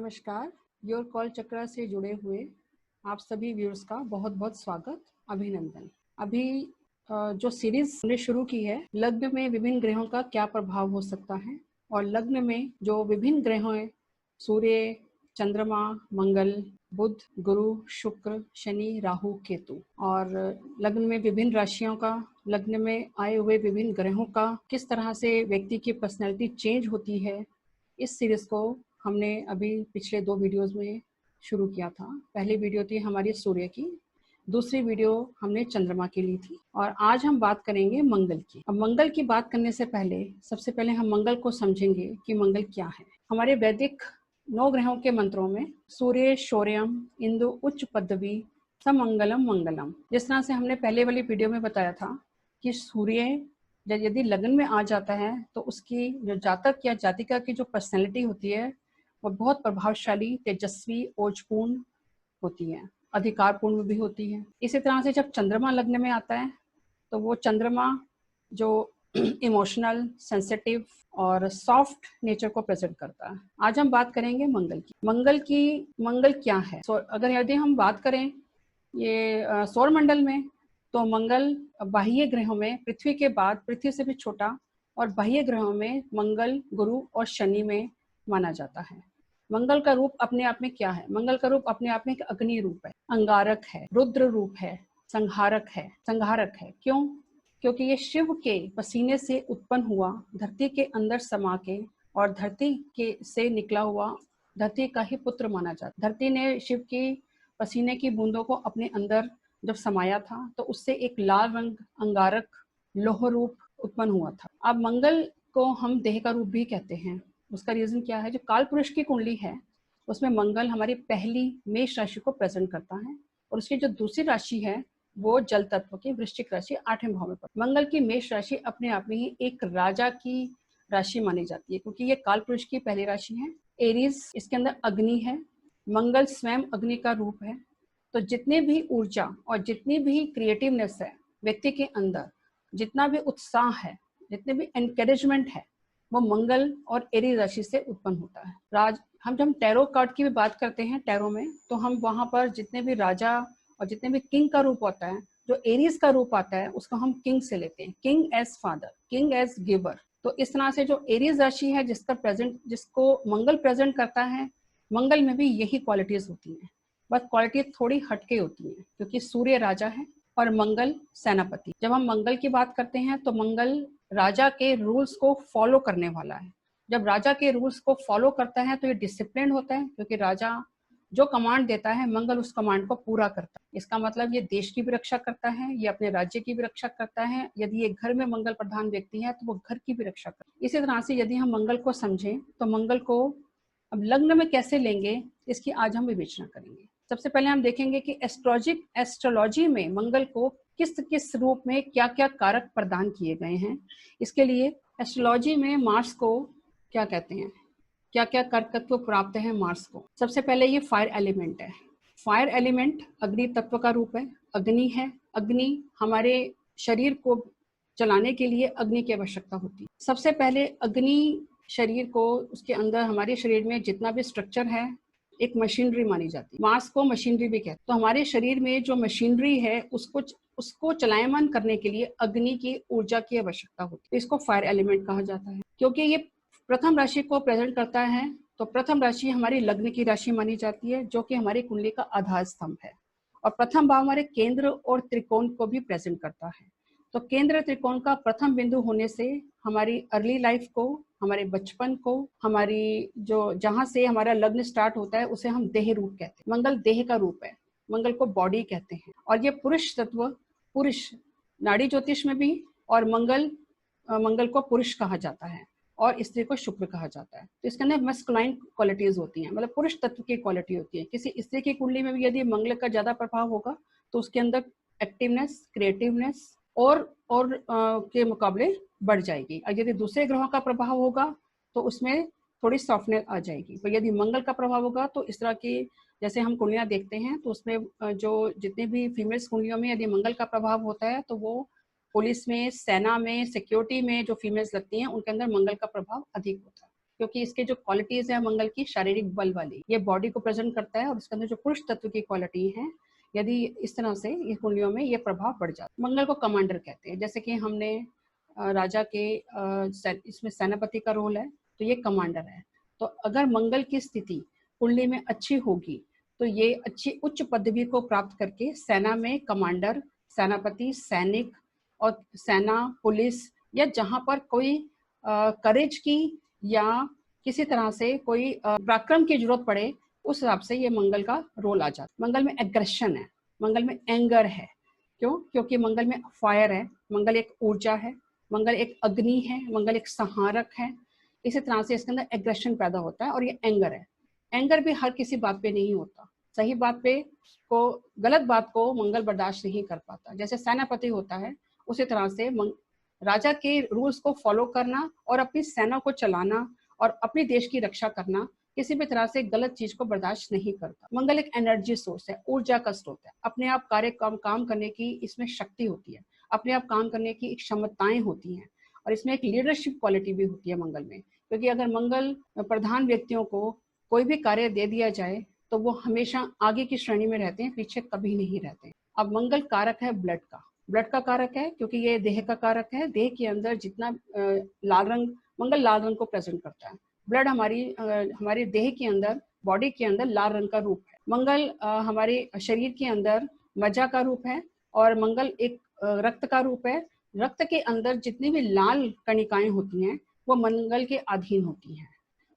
नमस्कार। Your call चक्रा से जुड़े हुए आप सभी व्यूअर्स का बहुत बहुत स्वागत, अभिनंदन। अभी जो सीरीज हमने शुरू की है, लग्न में विभिन्न ग्रहों का क्या प्रभाव हो सकता है, और लग्न में जो विभिन्न ग्रह हैं, सूर्य, चंद्रमा, मंगल, बुध, गुरु, शुक्र, शनि, राहु, केतु, और लग्न में विभिन्न राशियों का, लग्न में आए हुए विभिन्न ग्रहों का किस तरह से व्यक्ति की पर्सनैलिटी चेंज होती है, इस सीरीज को हमने अभी पिछले 2 वीडियोस में शुरू किया था। पहली वीडियो थी हमारी सूर्य की, दूसरी वीडियो हमने चंद्रमा की ली थी, और आज हम बात करेंगे मंगल की। अब मंगल की बात करने से पहले सबसे पहले हम मंगल को समझेंगे कि मंगल क्या है। हमारे वैदिक 9 ग्रहों के मंत्रों में सूर्य शौर्यम इंदु उच्च पदवी समंगलम मंगलम, जिस तरह से हमने पहले वाली वीडियो में बताया था कि सूर्य यदि लग्न में आ जाता है तो उसकी जो जातक या जातिका की जो पर्सनैलिटी होती है वो बहुत प्रभावशाली, तेजस्वी, ओजपूर्ण होती है, अधिकारपूर्ण भी होती है। इसी तरह से जब चंद्रमा लग्न में आता है तो वो चंद्रमा जो इमोशनल, सेंसिटिव और सॉफ्ट नेचर को प्रेजेंट करता है। आज हम बात करेंगे मंगल की। मंगल क्या है? अगर यदि हम बात करें ये सौर मंडल में, तो मंगल बाह्य ग्रहों में पृथ्वी के बाद पृथ्वी से भी छोटा, और बाह्य ग्रहों में मंगल, गुरु और शनि में माना जाता है। मंगल का रूप अपने आप में क्या है? मंगल का रूप अपने आप में एक अग्नि रूप है, अंगारक है, रुद्र रूप है, संहारक है। क्यों? क्योंकि ये शिव के पसीने से उत्पन्न हुआ, धरती के अंदर समा के और धरती के से निकला हुआ, धरती का ही पुत्र माना जाता। धरती ने शिव की पसीने की बूंदों को अपने अंदर जब समाया था तो उससे एक लाल रंग अंगारक लोह रूप उत्पन्न हुआ था। अब मंगल को हम देह का रूप भी कहते हैं। उसका रीजन क्या है? जो काल पुरुष की कुंडली है उसमें मंगल हमारी पहली मेष राशि को प्रेजेंट करता है, और उसकी जो दूसरी राशि है वो जल तत्व की वृश्चिक राशि 8वें भाव में पड़ती है। मंगल की मेष राशि अपने आप में ही एक राजा की राशि मानी जाती है, क्योंकि ये काल पुरुष की पहली राशि है। एरीज, इसके अंदर अग्नि है, मंगल स्वयं अग्नि का रूप है। तो जितने भी ऊर्जा और जितनी भी क्रिएटिवनेस है व्यक्ति के अंदर, जितना भी उत्साह है, जितने भी एनकरेजमेंट है, वो मंगल और एरीज राशि से उत्पन्न होता है। हम जब टैरो कार्ड की भी बात करते हैं टैरो में, तो हम वहां पर जितने भी राजा और जितने भी किंग का रूप होता है, जो एरीज का रूप आता है उसको हम किंग से लेते हैं, king as father, king as giver. तो इस तरह से जो एरीज राशि है जिसको मंगल प्रेजेंट करता है, मंगल में भी यही क्वालिटीज होती हैं, बस क्वालिटी थोड़ी हटके होती है, क्योंकि सूर्य राजा है और मंगल सेनापति। जब हम मंगल की बात करते हैं तो मंगल राजा के रूल्स को फॉलो करने वाला है। जब राजा के रूल्स को फॉलो करता है तो ये डिसिप्लिन होता है, क्योंकि राजा जो कमांड देता है मंगल उस कमांड को पूरा करता है। इसका मतलब ये देश की भी रक्षा करता है, ये अपने राज्य की भी रक्षा करता है। यदि ये घर में मंगल प्रधान व्यक्ति है तो वो घर की भी रक्षा करता है। इसी तरह से यदि हम मंगल को समझें तो मंगल को अब लग्न में कैसे लेंगे, इसकी आज हम विवेचना करेंगे। सबसे पहले हम देखेंगे कि एस्ट्रोलॉजी में मंगल को किस किस रूप में क्या क्या कारक प्रदान किए गए हैं। इसके लिए एस्ट्रोलॉजी में मार्स को क्या कहते हैं, क्या क्या कारकत्व प्राप्त है मार्स को। सबसे पहले ये फायर एलिमेंट है। फायर एलिमेंट अग्नि तत्व का रूप है, अग्नि है। अग्नि हमारे शरीर को चलाने के लिए अग्नि की आवश्यकता होती है। सबसे पहले अग्नि शरीर को, उसके अंदर हमारे शरीर में जितना भी स्ट्रक्चर है एक मशीनरी मानी जाती है। मार्स को मशीनरी भी कहते हैं। तो हमारे शरीर में जो मशीनरी है उसको चलायमान करने के लिए अग्नि की ऊर्जा की आवश्यकता होती है। इसको फायर एलिमेंट कहा जाता है। क्योंकि ये प्रथम राशि को प्रेजेंट करता है, तो प्रथम राशि हमारी लग्न की राशि मानी जाती है, जो कि हमारी कुंडली का आधार स्तंभ है। और प्रथम भाव हमारे केंद्र और त्रिकोण को भी प्रेजेंट करता है। तो केंद्र त्रिकोण का प्रथम बिंदु होने से हमारी अर्ली लाइफ को, हमारे बचपन को, हमारी जो जहां से हमारा लग्न स्टार्ट होता है उसे हम देह रूप कहते हैं। मंगल देह का रूप है, मंगल को बॉडी कहते हैं। और ये पुरुष तत्व, पुरुष नाड़ी ज्योतिष में भी, और मंगल को पुरुष कहा जाता है और स्त्री को शुक्र कहा जाता है। तो इसके अंदर मस्कुलाइन क्वालिटीज होती हैं, मतलब पुरुष तत्व की क्वालिटी होती है। किसी स्त्री की कुंडली में भी यदि मंगल का ज्यादा प्रभाव होगा तो उसके अंदर एक्टिवनेस, क्रिएटिवनेस और के मुकाबले बढ़ जाएगी। और यदि दूसरे ग्रहों का प्रभाव होगा तो उसमें थोड़ी सॉफ्टनेस आ जाएगी। तो यदि मंगल का प्रभाव होगा तो इस तरह की, जैसे हम कुंडलियां देखते हैं तो उसमें जो जितने भी फीमेल्स कुंडलियों में यदि मंगल का प्रभाव होता है तो वो पुलिस में, सेना में, सिक्योरिटी में जो फीमेल्स लगती हैं उनके अंदर मंगल का प्रभाव अधिक होता है। क्योंकि इसके जो क्वालिटीज है मंगल की शारीरिक बल वाली, ये बॉडी को प्रेजेंट करता है और इसके अंदर जो पुरुष तत्व की क्वालिटी है, यदि इस तरह से ये कुंडलियों में ये प्रभाव बढ़ जाता है। मंगल को कमांडर कहते हैं, जैसे कि हमने राजा के इसमें सेनापति का रोल है, तो ये कमांडर है। तो अगर मंगल की स्थिति कुंडली में अच्छी होगी तो ये अच्छी उच्च पदवी को प्राप्त करके सेना में कमांडर, सेनापति, सैनिक और सेना, पुलिस या जहां पर कोई करेज की या किसी तरह से कोई पराक्रम की जरूरत पड़े, उस हिसाब से ये मंगल का रोल आ जाता है। मंगल में एग्रेशन है, मंगल में एंगर है। क्यों? क्योंकि मंगल में फायर है, मंगल एक ऊर्जा है, मंगल एक अग्नि है, मंगल एक संहारक है। इसी तरह से इसके अंदर एग्रेशन पैदा होता है और ये एंगर है। एंगर भी हर किसी बात पे नहीं होता, सही बात पे को, गलत बात को मंगल बर्दाश्त नहीं कर पाता। जैसे सेनापति होता है, उसी तरह से राजा के रूल्स को फॉलो करना और अपनी सेना को चलाना और अपने देश की रक्षा करना, किसी भी तरह से गलत चीज को बर्दाश्त नहीं करता। मंगल एक एनर्जी सोर्स है, ऊर्जा का स्रोत है, अपने आप काम करने की इसमें शक्ति होती है, अपने आप काम करने की क्षमताएं होती हैं और इसमें एक लीडरशिप क्वालिटी भी होती है मंगल में। क्योंकि अगर मंगल प्रधान व्यक्तियों को कोई भी कार्य दे दिया जाए तो वो हमेशा आगे की श्रेणी में रहते हैं, पीछे कभी नहीं रहते। अब मंगल कारक है ब्लड का, ब्लड का कारक है क्योंकि ये देह का कारक है। देह के अंदर जितना लाल रंग, मंगल लाल रंग को प्रेजेंट करता है। ब्लड हमारे देह के अंदर, बॉडी के अंदर लाल रंग का रूप है। मंगल हमारे शरीर के अंदर मज्जा का रूप है और मंगल एक रक्त का रूप है। रक्त के अंदर जितनी भी लाल कणिकाएं होती हैं वो मंगल के अधीन होती हैं।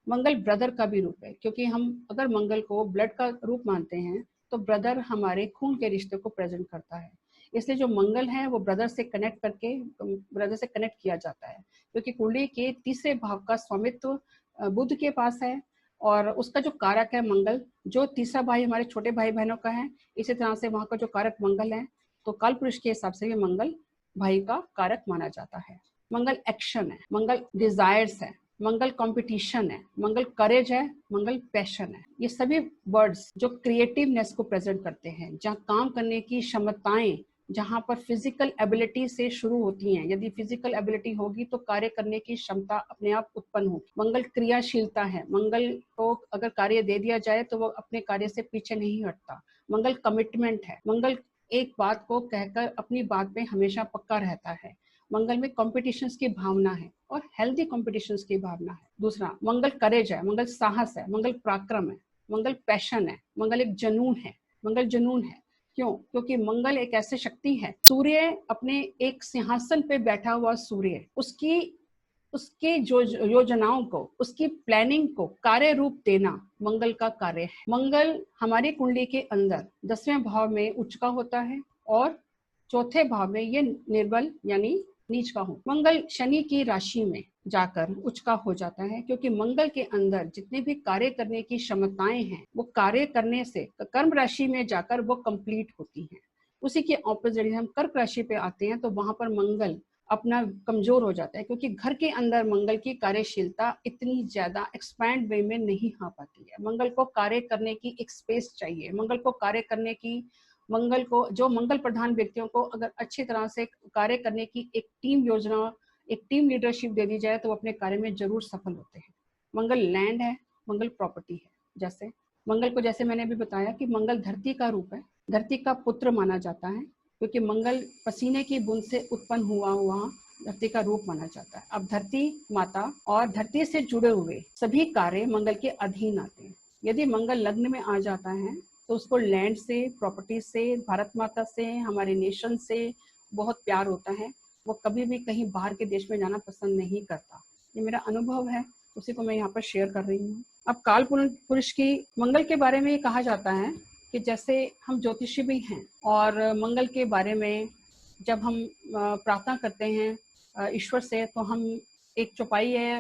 मंगल ब्रदर का भी रूप है, क्योंकि हम अगर मंगल को ब्लड का रूप मानते हैं तो ब्रदर हमारे खून के रिश्ते को प्रेजेंट करता है। इसलिए जो मंगल है वो ब्रदर से कनेक्ट किया जाता है, क्योंकि कुंडली के तीसरे भाव का स्वामित्व बुध के पास है और उसका जो कारक है मंगल, जो तीसरा भाई हमारे छोटे भाई बहनों का है, इसी तरह से वहां का जो कारक मंगल है, तो काल पुरुष के हिसाब से भी मंगल भाई का कारक माना जाता है। मंगल एक्शन है, मंगल डिजायर्स है, मंगल कंपटीशन है, मंगल करेज है, मंगल पैशन है। ये सभी वर्ड्स जो क्रिएटिवनेस को प्रेजेंट करते हैं, जहाँ काम करने की क्षमताएं, जहां पर फिजिकल एबिलिटी से शुरू होती हैं। यदि फिजिकल एबिलिटी होगी तो कार्य करने की क्षमता अपने आप उत्पन्न होगी। मंगल क्रियाशीलता है, मंगल को अगर कार्य दे दिया जाए तो वो अपने कार्य से पीछे नहीं हटता। मंगल कमिटमेंट है, मंगल एक बात को कहकर अपनी बात में हमेशा पक्का रहता है। मंगल में कॉम्पिटिशन्स की भावना है और हेल्दी कॉम्पिटिशन्स की भावना है। दूसरा मंगल करेज है, मंगल साहस है, मंगल पराक्रम है, मंगल पैशन है, मंगल एक जनून है, मंगल जुनून है। क्यों? क्योंकि मंगल एक ऐसी शक्ति है, सूर्य अपने एक सिंहासन पे बैठा हुआ सूर्य, उसकी जो योजनाओं को, उसकी प्लानिंग को कार्य रूप देना मंगल का कार्य है। मंगल हमारी कुंडली के अंदर 10वें भाव में उच्च का होता है और चौथे भाव में ये निर्बल यानी नीच का हो। मंगल शनि की राशि में जाकर उच्च का हो जाता है, क्योंकि मंगल के अंदर जितने भी कार्य करने की क्षमताएं हैं वो कार्य करने से कर्म राशि में जाकर वो कंप्लीट होती हैं। उसी के ऑपोजिट हम कर्क राशि पे आते हैं तो वहां पर मंगल अपना कमजोर हो जाता है, क्योंकि घर के अंदर मंगल की कार्यशीलता इतनी ज्यादा एक्सपैंड वे में नहीं आ पाती है। मंगल को कार्य करने की एक स्पेस चाहिए, मंगल को कार्य करने की, मंगल को, जो मंगल प्रधान व्यक्तियों को अगर अच्छी तरह से कार्य करने की एक टीम योजना, एक टीम लीडरशिप दे दी जाए तो वो अपने कार्य में जरूर सफल होते हैं। मंगल लैंड है, मंगल प्रॉपर्टी है। जैसे मंगल को, जैसे मैंने अभी बताया कि मंगल धरती का रूप है, धरती का पुत्र माना जाता है, क्योंकि मंगल पसीने की बूंद से उत्पन्न हुआ धरती का रूप माना जाता है। अब धरती माता और धरती से जुड़े हुए सभी कार्य मंगल के अधीन आते हैं। यदि मंगल लग्न में आ जाता है तो उसको लैंड से, प्रॉपर्टी से, भारत माता से, हमारे नेशन से बहुत प्यार होता है। वो कभी भी कहीं बाहर के देश में जाना पसंद नहीं करता। ये मेरा अनुभव है, उसी को मैं यहाँ पर शेयर कर रही हूँ। अब काल पुरुष की मंगल के बारे में ये कहा जाता है कि जैसे हम ज्योतिषी भी हैं और मंगल के बारे में जब हम प्रार्थना करते हैं ईश्वर से, तो हम एक चौपाई है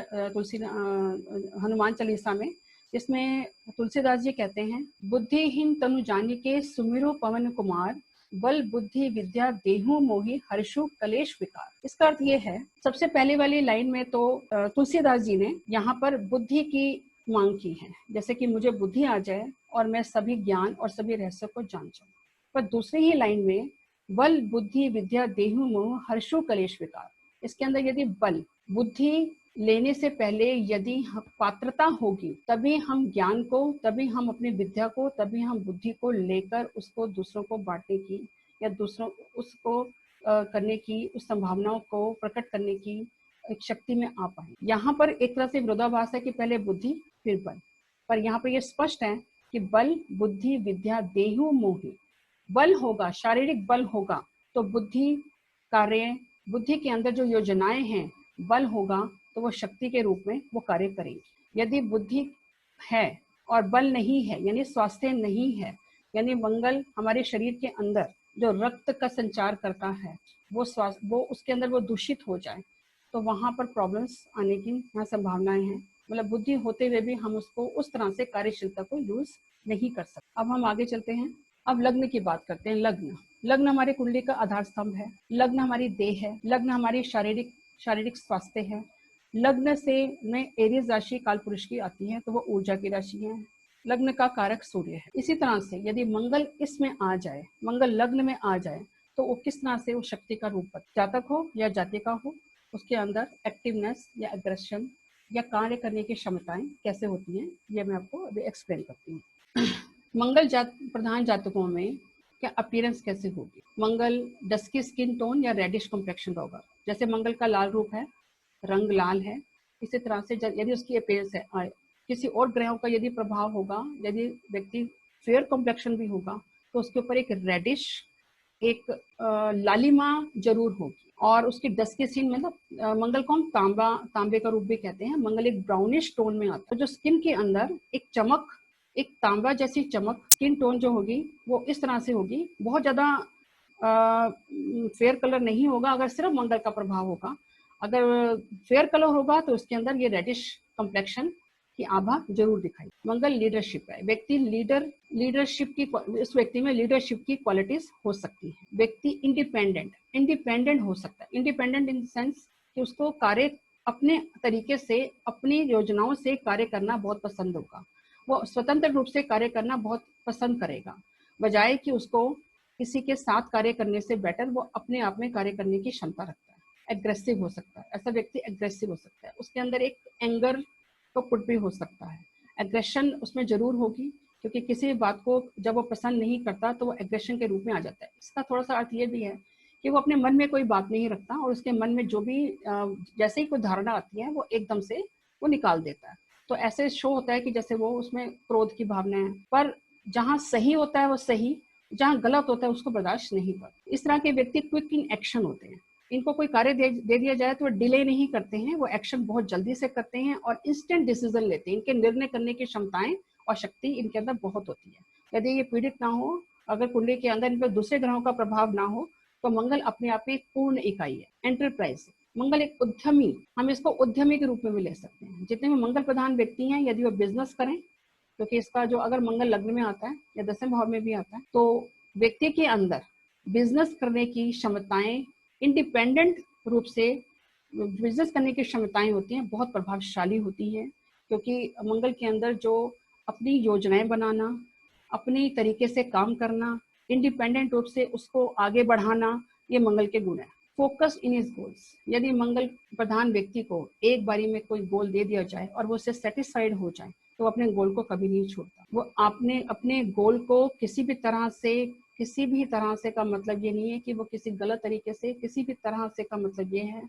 हनुमान चालीसा में, जिसमें तुलसीदास जी कहते हैं, बुद्धिहीन तनु जानिके सुमिरो पवन कुमार, बल बुद्धि विद्या देहु मोहि हर्षु कलेश विकार। इसका अर्थ ये है, सबसे पहले वाली लाइन में तो तुलसीदास जी ने यहाँ पर बुद्धि की मांग की है, जैसे कि मुझे बुद्धि आ जाए और मैं सभी ज्ञान और सभी रहस्य को जान जाऊं। पर दूसरी ही लाइन में बल बुद्धि विद्या देहु मोह हर्षु कलेश विकार, इसके अंदर यदि बल, बुद्धि लेने से पहले यदि पात्रता होगी तभी हम ज्ञान को, तभी हम अपनी विद्या को, तभी हम बुद्धि को लेकर उसको दूसरों को बांटने की या दूसरों उसको करने की, उस संभावनाओं को प्रकट करने की एक शक्ति में आ पाए। यहाँ पर एक तरह से विरोधाभास है कि पहले बुद्धि फिर बल, पर यहाँ पर यह स्पष्ट है कि बल बुद्धि विद्या देहु मोहि। बल होगा, शारीरिक बल होगा तो बुद्धि कार्य, बुद्धि के अंदर जो योजनाएं हैं, बल होगा तो वो शक्ति के रूप में वो कार्य करेंगे। यदि बुद्धि है और बल नहीं है, यानी स्वास्थ्य नहीं है, यानी मंगल हमारे शरीर के अंदर जो रक्त का संचार करता है वो उसके अंदर वो दूषित हो जाए तो वहां पर प्रॉब्लम्स आने की यहाँ संभावनाएं हैं। मतलब बुद्धि होते हुए भी हम उसको उस तरह से कार्यशीलता को यूज नहीं कर सकते। अब हम आगे चलते हैं। अब लग्न की बात करते हैं। लग्न हमारे कुंडली का आधार स्तंभ है। लग्न हमारी देह है। लग्न हमारी शारीरिक स्वास्थ्य है। लग्न से में एरीज राशि काल पुरुष की आती है तो वो ऊर्जा की राशि है। लग्न का कारक सूर्य है। इसी तरह से यदि मंगल इसमें आ जाए, मंगल लग्न में आ जाए तो वो किस तरह से वो शक्ति का रूप, जातक हो या जातिका हो, उसके अंदर एक्टिवनेस या एग्रेशन या कार्य करने की क्षमताएं कैसे होती हैं, ये मैं आपको अभी एक्सप्लेन करती हूँ। मंगल प्रधान जातकों में क्या अपीयरेंस कैसे होगी। मंगल डस्की स्किन टोन या रेडिश कॉम्प्लेक्शन का होगा। जैसे मंगल का लाल रूप है, रंग लाल है, इसी तरह से यदि उसकी अपीयरेंस है, किसी और ग्रहों का यदि प्रभाव होगा, यदि व्यक्ति फेयर कॉम्प्लेक्शन भी होगा तो उसके ऊपर एक रेडिश, एक लालिमा जरूर होगी। और उसकी डस्की स्किन मतलब मंगल को हम तांबे का रूप भी कहते हैं। मंगल एक ब्राउनिश टोन में आता है। तो जो स्किन के अंदर एक चमक, एक तांबा जैसी चमक, स्किन टोन जो होगी वो इस तरह से होगी। बहुत ज्यादा फेयर कलर नहीं होगा अगर सिर्फ मंगल का प्रभाव होगा। अगर फेयर कलर होगा तो उसके अंदर ये रेडिश कॉम्प्लेक्शन की आभा जरूर दिखाई। मंगल लीडरशिप है। व्यक्ति लीडरशिप की, इस व्यक्ति में लीडरशिप की क्वालिटीज हो सकती है। व्यक्ति इंडिपेंडेंट हो सकता है। इंडिपेंडेंट इन द सेंस कि उसको कार्य अपने तरीके से, अपनी योजनाओं से कार्य करना बहुत पसंद होगा। वो स्वतंत्र रूप से कार्य करना बहुत पसंद करेगा, बजाय कि उसको किसी के साथ कार्य करने से बेटर वो अपने आप में कार्य करने की क्षमता रखता है। एग्रेसिव हो सकता है, ऐसा व्यक्ति एग्रेसिव हो सकता है। उसके अंदर एक एंगर तो पुट भी हो सकता है। एग्रेशन उसमें जरूर होगी, क्योंकि किसी भी बात को जब वो पसंद नहीं करता तो वो एग्रेशन के रूप में आ जाता है। इसका थोड़ा सा अर्थ ये भी है कि वो अपने मन में कोई बात नहीं रखता और उसके मन में जो भी जैसे ही कोई धारणा आती है वो एकदम से वो निकाल देता है। तो ऐसे शो होता है कि जैसे वो उसमें क्रोध की भावना है, पर जहाँ सही होता है वो सही, जहाँ गलत होता है उसको बर्दाश्त नहीं करते। इस तरह के व्यक्ति क्विक इन एक्शन होते हैं। इनको कोई कार्य दे दिया जाए तो वो डिले नहीं करते हैं, वो एक्शन बहुत जल्दी से करते हैं और इंस्टेंट डिसीजन लेते हैं। इनके निर्णय करने की क्षमताएं और शक्ति इनके अंदर बहुत होती है। यदि ये पीड़ित ना हो, अगर कुंडली के अंदर इन पर दूसरे ग्रहों का प्रभाव ना हो, तो मंगल अपने आप में एक पूर्ण इकाई है, एंटरप्राइज। मंगल एक उद्यमी, हम इसको उद्यमी के रूप में भी ले सकते हैं। जितने भी मंगल प्रधान व्यक्ति हैं, यदि वो बिजनेस करें, क्योंकि इसका जो अगर मंगल लग्न में आता है या दसवें भाव में भी आता है, तो व्यक्ति के अंदर बिजनेस करने की क्षमताएं, इंडिपेंडेंट रूप से बिजनेस करने की क्षमताएं होती हैं, बहुत प्रभावशाली होती हैं। क्योंकि मंगल के अंदर जो अपनी योजनाएं बनाना, अपनी तरीके से काम करना, इंडिपेंडेंट रूप से उसको आगे बढ़ाना, ये मंगल के गुण है। Focus in his goals. यदि मंगल प्रधान व्यक्ति को एक बारी में कोई गोल दे दिया जाए और वो उससे सेटिस्फाइड हो जाए तो अपने गोल को कभी नहीं छोड़ता। वो आपने अपने गोल को किसी भी तरह से का मतलब ये नहीं है कि वो किसी गलत तरीके से, किसी भी तरह से का मतलब ये है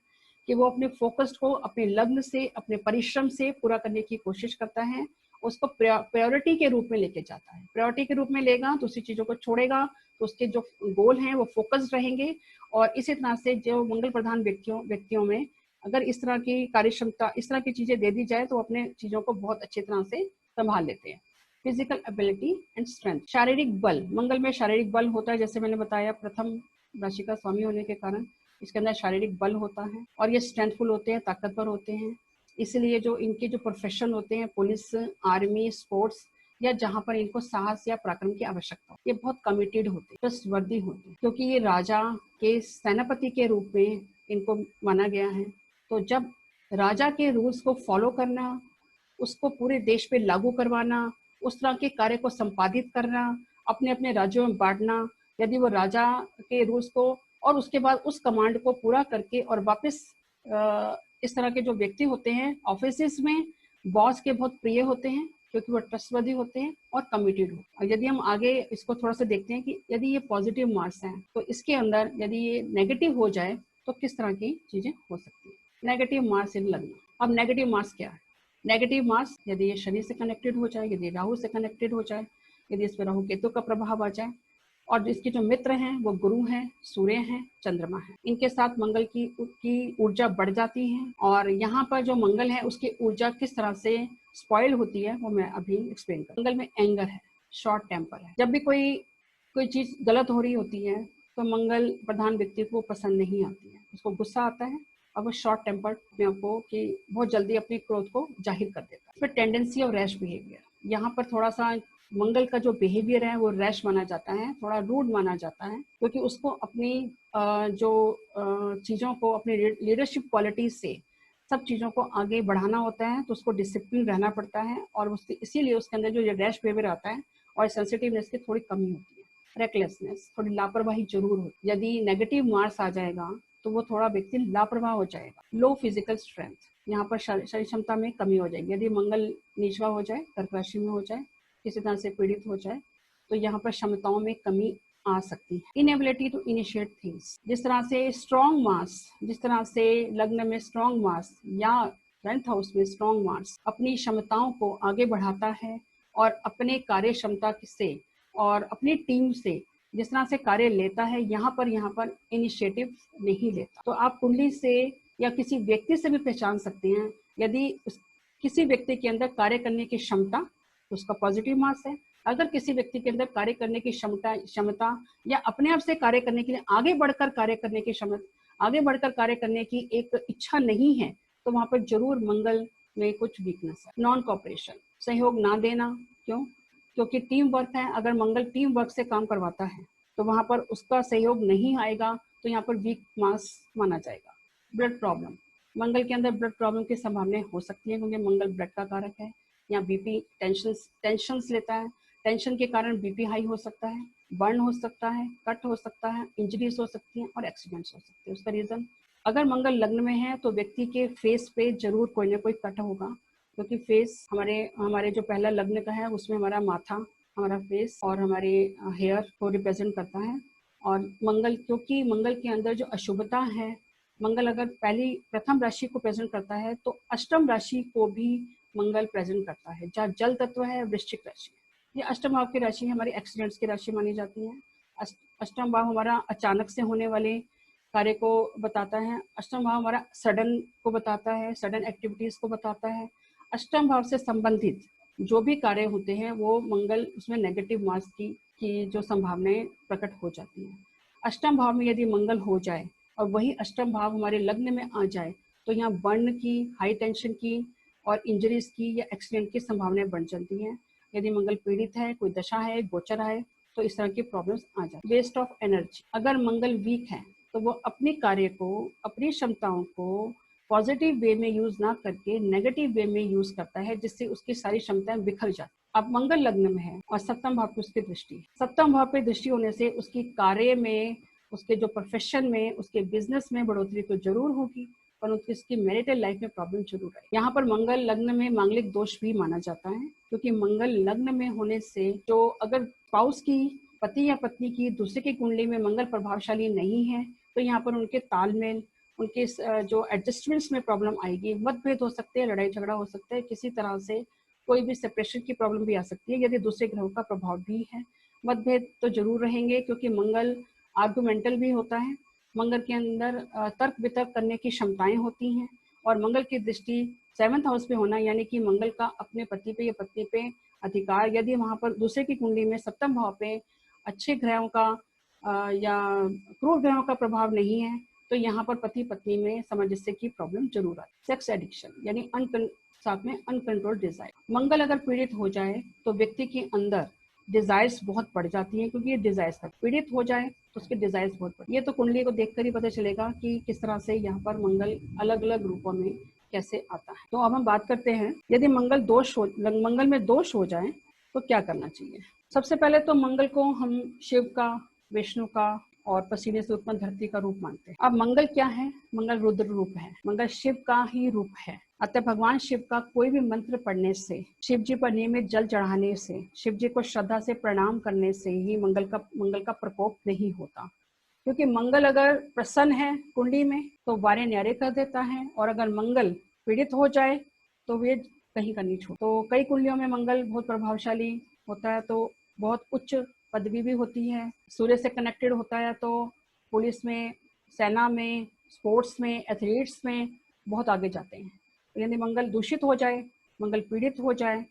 कि वो अपने फोकस को अपने लग्न से, अपने परिश्रम से पूरा करने की कोशिश करता है। उसको प्रायोरिटी के रूप में लेके जाता है। प्रायोरिटी के रूप में लेगा तो उसी चीजों को छोड़ेगा, तो उसके जो गोल हैं वो फोकस्ड रहेंगे। और इसी तरह से जो मंगल प्रधान व्यक्तियों में अगर इस तरह की कार्यक्षमता, इस तरह की चीजें दे दी जाए तो अपने चीजों को बहुत अच्छी तरह से संभाल लेते हैं। Physical ability and strength. शारीरिक बल, मंगल में शारीरिक बल होता है। जैसे मैंने बताया, प्रथम राशि का स्वामी होने के कारण इसके अंदर शारीरिक बल होता है और ये स्ट्रेंथफुल होते हैं, ताकतवर होते हैं। इसलिए जो इनके जो प्रोफेशन होते हैं, पुलिस, आर्मी, स्पोर्ट्स, या जहाँ पर इनको साहस या पराक्रम की आवश्यकता हो, ये बहुत कमिटेड होते हैं, ट्रस्टवर्दी होते हैं, क्योंकि ये राजा के सेनापति के रूप में इनको माना गया है। तो जब राजा के रूल्स को फॉलो करना, उसको पूरे देश पे लागू करवाना, उस तरह के कार्य को संपादित करना, अपने अपने राज्यों में बांटना, यदि वो राजा के रूल्स को और उसके बाद उस कमांड को पूरा करके और वापस इस तरह के जो व्यक्ति होते हैं ऑफिस में बॉस के बहुत प्रिय होते हैं, क्योंकि वो ट्रस्टवर्दी होते हैं और कमिटेड हो। और यदि हम आगे इसको थोड़ा सा देखते हैं कि यदि ये पॉजिटिव मार्क्स हैं तो इसके अंदर यदि ये नेगेटिव हो जाए तो किस तरह की चीजें हो सकती हैं। नेगेटिव मार्क्स इन लग्न। अब नेगेटिव मार्क्स क्या है? नेगेटिव मार्क्स यदि ये शनि से कनेक्टेड हो जाए, यदि राहु से कनेक्टेड हो जाए, यदि इस पर राहु केतु का प्रभाव आ जाए, और इसके जो मित्र हैं वो गुरु हैं, सूर्य हैं, चंद्रमा है, इनके साथ मंगल की ऊर्जा बढ़ जाती है। और यहाँ पर जो मंगल है उसकी ऊर्जा किस तरह से स्पॉइल होती है वो मैं अभी एक्सप्लेन करूँ। मंगल में एंगर है, शॉर्ट टेम्पर है। जब भी कोई चीज गलत हो रही होती है तो मंगल प्रधान व्यक्ति को पसंद नहीं आती है, उसको गुस्सा आता है और वो शॉर्ट टेम्पर अपने आप को कि बहुत जल्दी अपने क्रोध को जाहिर कर देता है। फिर टेंडेंसी ऑफ रैश बिहेवियर, यहाँ पर थोड़ा सा मंगल का जो बिहेवियर है वो रैश माना जाता है, थोड़ा रूड माना जाता है, क्योंकि उसको अपनी चीज़ों को अपनी लीडरशिप क्वालिटी से सब चीज़ों को आगे बढ़ाना होता है, तो उसको डिसिप्लिन रहना पड़ता है और इसीलिए उसके अंदर जो रैश बिहेवियर आता है और सेंसिटिवनेस की थोड़ी कमी होती है। रेकलेसनेस, थोड़ी लापरवाही जरूर होती है। यदि नेगेटिव मार्क्स आ जाएगा तो वो थोड़ा व्यक्ति लापरवाह हो जाएगा। लो फिजिकल स्ट्रेंथ, यहाँ पर शरीर क्षमता में कमी हो जाएगी। यदि मंगल नीचवा हो जाए, कर्क राशि में हो जाए, किसी तरह से पीड़ित हो जाए तो यहाँ पर क्षमताओं में कमी आ सकती है। इनएबिलिटी टू इनिशिएट थिंग्स, जिस तरह से स्ट्रॉन्ग मार्क्स, जिस तरह से लग्न में स्ट्रॉन्ग मार्क्स या 10th हाउस में स्ट्रॉन्ग मार्क्स अपनी क्षमताओं को आगे बढ़ाता है और अपने कार्य क्षमता से और अपनी टीम से जिस तरह से कार्य लेता है, यहाँ पर इनिशिएटिव नहीं लेता। तो आप कुंडली से या किसी व्यक्ति से भी पहचान सकते हैं। यदि किसी व्यक्ति के अंदर कार्य करने की क्षमता तो उसका पॉजिटिव मार्क्स है। अगर किसी व्यक्ति के अंदर कार्य करने की क्षमता या अपने आप से कार्य करने के लिए आगे बढ़कर कार्य करने की एक इच्छा नहीं है तो वहां पर जरूर मंगल में कुछ वीकनेस है। नॉन कॉपरेशन, सहयोग ना देना। क्योंकि टीम वर्क है, अगर मंगल टीम वर्क से काम करवाता है तो वहां पर उसका सहयोग नहीं आएगा, तो यहाँ पर वीक मार्क्स माना जाएगा। ब्लड प्रॉब्लम, मंगल के अंदर ब्लड प्रॉब्लम की संभावना हो सकती है, क्योंकि मंगल ब्लड का कारक है। यहाँ बीपी टेंशन लेता है, टेंशन के कारण बीपी हाई हो सकता है, बर्न हो सकता है, कट हो सकता है, इंजरीज हो सकती हैं और एक्सीडेंट्स हो सकते हैं। उसका रीजन, अगर मंगल लग्न में है तो व्यक्ति के फेस पे जरूर कोई ना कोई कट होगा, क्योंकि फेस हमारे जो पहला लग्न का है उसमें हमारा माथा, हमारा फेस और हमारे हेयर को रिप्रेजेंट करता है। और मंगल, क्योंकि मंगल के अंदर जो अशुभता है, मंगल अगर प्रथम राशि को प्रेजेंट करता है तो अष्टम राशि को भी मंगल प्रेजेंट करता है, जहाँ जल तत्व है, वृश्चिक राशि। ये अष्टम भाव की राशि हमारी एक्सीडेंट्स की राशि मानी जाती है। अष्टम भाव हमारा अचानक से होने वाले कार्य को बताता है। अष्टम भाव हमारा सडन को बताता है, सडन एक्टिविटीज को बताता है। अष्टम भाव से संबंधित जो भी कार्य होते हैं वो मंगल उसमें नेगेटिव मार्क्स की जो संभावनाएं प्रकट हो जाती हैं। अष्टम भाव में यदि मंगल हो जाए और वही अष्टम भाव हमारे लग्न में आ जाए तो यहाँ बर्न की, हाई टेंशन की और इंजरीज की या एक्सीडेंट की संभावनाएं बढ़ जाती हैं। यदि मंगल पीड़ित है, कोई दशा है, गोचर है, तो इस तरह की प्रॉब्लम्स आ जाती है। वेस्ट ऑफ एनर्जी, अगर मंगल वीक है तो वो अपने कार्य को, अपनी क्षमताओं को पॉजिटिव वे में यूज ना करके नेगेटिव वे में यूज करता है, जिससे उसकी सारी क्षमताएं बिखर जाती। अब मंगल लग्न में है और सप्तम भाव पे उसकी दृष्टि है। सप्तम भाव पे दृष्टि होने से उसकी कार्य में, उसके जो प्रोफेशन में, उसके बिजनेस में बढ़ोतरी तो जरूर होगी, परंतु इसकी मैरिटल लाइफ में प्रॉब्लम जरूर है। यहाँ पर मंगल लग्न में मांगलिक दोष भी माना जाता है, क्योंकि मंगल लग्न में होने से जो अगर स्पाउस की, पति या पत्नी की दूसरे की कुंडली में मंगल प्रभावशाली नहीं है तो यहाँ पर उनके तालमेल, उनके जो एडजस्टमेंट्स में प्रॉब्लम आएगी। मतभेद हो सकते हैं, लड़ाई झगड़ा हो सकता है, किसी तरह से कोई भी सेपरेशन की प्रॉब्लम भी आ सकती है यदि दूसरे ग्रहों का प्रभाव भी है। मतभेद तो जरूर रहेंगे, क्योंकि मंगल आर्गुमेंटल भी होता है। मंगल के अंदर तर्क वितर्क करने की क्षमताएं होती हैं और मंगल की दृष्टि 7th हाउस पे होना, यानी कि मंगल का अपने पति पे या पत्नी पे अधिकार, यदि वहां पर दूसरे की कुंडली में सप्तम भाव पे अच्छे ग्रहों का या क्रूर ग्रहों का प्रभाव नहीं है तो यहाँ पर पति पत्नी में सामंजस्य की प्रॉब्लम जरूर आती है। सेक्स एडिक्शन यानी साथ में अनकंट्रोल्ड डिजायर, मंगल अगर पीड़ित हो जाए तो व्यक्ति के अंदर डिजायर्स बहुत बढ़ जाती हैं, क्योंकि ये डिजायर्स तक पीड़ित हो जाए तो उसके डिजायर्स बहुत बढ़। ये तो कुंडली को देखकर ही पता चलेगा कि किस तरह से यहाँ पर मंगल अलग अलग रूपों में कैसे आता है। तो अब हम बात करते हैं, यदि मंगल में दोष हो जाए तो क्या करना चाहिए। सबसे पहले तो मंगल को हम शिव का, विष्णु का और पसीने से उत्पन्न धरती का रूप मानते हैं। अब मंगल क्या है? मंगल रुद्र रूप है, मंगल शिव का ही रूप है। अतः भगवान शिव का कोई भी मंत्र पढ़ने से, शिव जी पर नियमित जल चढ़ाने से, शिव जी को श्रद्धा से प्रणाम करने से ही मंगल का प्रकोप नहीं होता। क्योंकि मंगल अगर प्रसन्न है कुंडली में तो वारे न्यारे कर देता है, और अगर मंगल पीड़ित हो जाए तो वे कहीं का नहीं छूट। तो कई कुंडलियों में मंगल बहुत प्रभावशाली होता है तो बहुत उच्च पदवी भी होती है। सूर्य से कनेक्टेड होता है तो पुलिस में, सेना में, स्पोर्ट्स में, एथलीट्स में बहुत आगे जाते हैं। यदि मंगल दूषित हो जाए, मंगल पीड़ित हो जाए,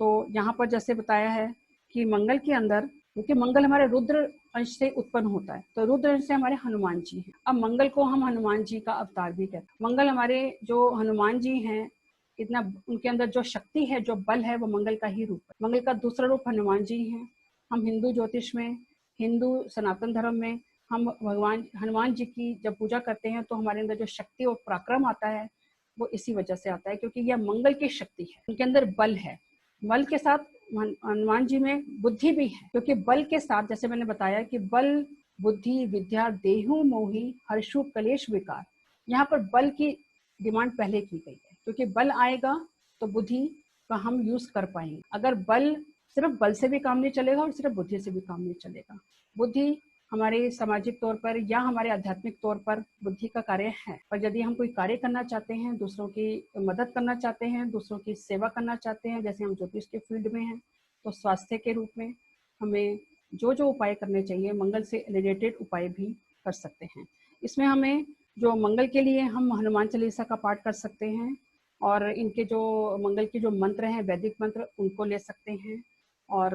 तो यहाँ पर जैसे बताया है कि मंगल के अंदर, क्योंकि मंगल हमारे रुद्र अंश से उत्पन्न होता है, तो रुद्र अंश से हमारे हनुमान जी हैं। अब मंगल को हम हनुमान जी का अवतार भी कहते हैं। मंगल हमारे जो हनुमान जी हैं, इतना उनके अंदर जो शक्ति है, जो बल है, वो मंगल का ही रूप है। मंगल का दूसरा रूप हनुमान जी हैं। हम हिंदू ज्योतिष में, हिंदू सनातन धर्म में हम भगवान हनुमान जी की जब पूजा करते हैं तो हमारे अंदर जो शक्ति और पराक्रम आता है वो इसी वजह से आता है, क्योंकि यह मंगल की शक्ति है, उनके अंदर बल है। बल के साथ हनुमान जी में बुद्धि भी है, क्योंकि बल के साथ, जैसे मैंने बताया कि बल, बुद्धि, विद्या, देहु मोहि, हर्षु कलेश विकार, यहाँ पर बल की डिमांड पहले की गई है, क्योंकि बल आएगा तो बुद्धि का हम यूज कर पाएंगे। अगर बल, सिर्फ बल से भी काम नहीं चलेगा और सिर्फ बुद्धि से भी काम नहीं चलेगा। बुद्धि हमारे सामाजिक तौर पर या हमारे आध्यात्मिक तौर पर बुद्धि का कार्य है, पर यदि हम कोई कार्य करना चाहते हैं, दूसरों की मदद करना चाहते हैं, दूसरों की सेवा करना चाहते हैं, जैसे हम ज्योतिष के फील्ड में हैं, तो स्वास्थ्य के रूप में हमें जो जो उपाय करने चाहिए, मंगल से रिलेटेड उपाय भी कर सकते हैं। इसमें हमें जो मंगल के लिए हम हनुमान चालीसा का पाठ कर सकते हैं, और इनके जो मंगल के जो मंत्र हैं, वैदिक मंत्र, उनको ले सकते हैं। और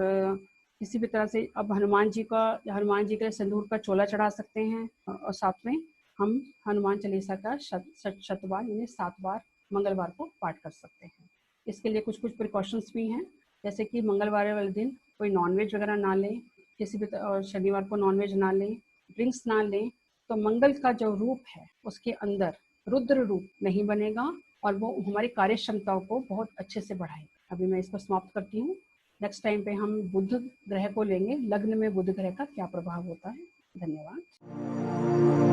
किसी भी तरह से अब हनुमान जी के सिंदूर का चोला चढ़ा सकते हैं, और साथ में हम हनुमान चालीसा का शतवार यानी 7 बार मंगलवार को पाठ कर सकते हैं। इसके लिए कुछ कुछ प्रिकॉशंस भी हैं, जैसे कि मंगलवार वाले दिन कोई नॉनवेज वगैरह ना लें, किसी भी और शनिवार को नॉनवेज ना लें, ड्रिंक्स ना लें, तो मंगल का जो रूप है उसके अंदर रुद्र रूप नहीं बनेगा और वो हमारी कार्य क्षमताओं को बहुत अच्छे से बढ़ाएगा। अभी मैं इसको समाप्त करती हूँ। नेक्स्ट टाइम पे हम बुध ग्रह को लेंगे, लग्न में बुध ग्रह का क्या प्रभाव होता है। धन्यवाद।